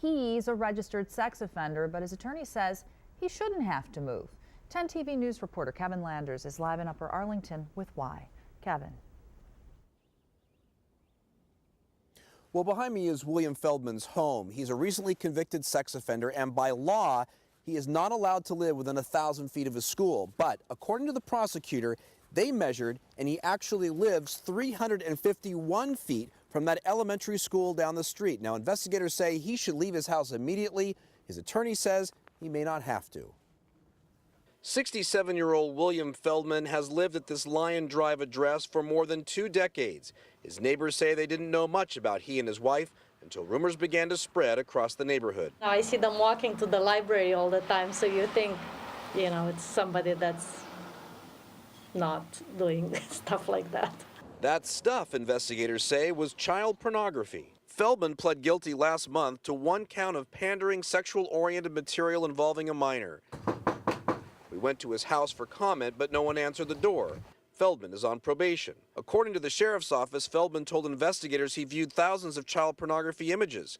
He's a registered sex offender, but his attorney says he shouldn't have to move. 10 TV News reporter Kevin Landers is live in Upper Arlington with why. Kevin. Well, behind me is William Feldman's home. He's a recently convicted sex offender, and by law, he is not allowed to live within 1,000 feet of his school. But according to the prosecutor, they measured, and he actually lives 351 feet from that elementary school down the street. Now, investigators say he should leave his house immediately. His attorney says he may not have to. 67-year-old William Feldman has lived at this Lion Drive address for more than 2 decades. His neighbors say they didn't know much about he and his wife until rumors began to spread across the neighborhood. I see them walking to the library all the time, so you think, it's somebody that's not doing stuff like that. That stuff, investigators say, was child pornography. Feldman pled guilty last month to 1 count of pandering sexual-oriented material involving a minor. We went to his house for comment, but no one answered the door. Feldman is on probation. According to the sheriff's office, Feldman told investigators he viewed thousands of child pornography images.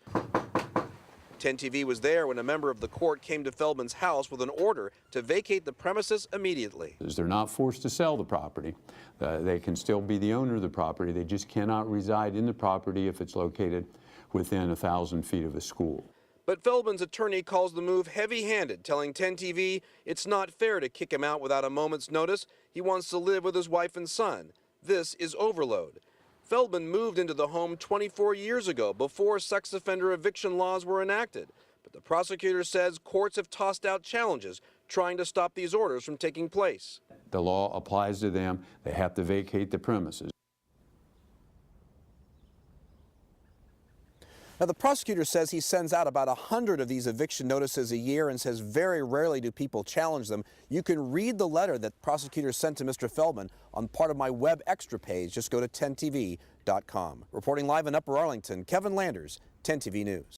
10 TV was there when a member of the court came to Feldman's house with an order to vacate the premises immediately. They're not forced to sell the property. They can still be the owner of the property. They just cannot reside in the property if it's located within 1,000 feet of a school. But Feldman's attorney calls the move heavy-handed, telling 10 TV it's not fair to kick him out without a moment's notice. He wants to live with his wife and son. This is overload. Feldman moved into the home 24 years ago, before sex offender eviction laws were enacted. But the prosecutor says courts have tossed out challenges trying to stop these orders from taking place. The law applies to them. They have to vacate the premises. Now, the prosecutor says he sends out about 100 of these eviction notices a year and says very rarely do people challenge them. You can read the letter that prosecutors sent to Mr. Feldman on part of my web extra page. Just go to 10tv.com. Reporting live in Upper Arlington, Kevin Landers, 10 TV News.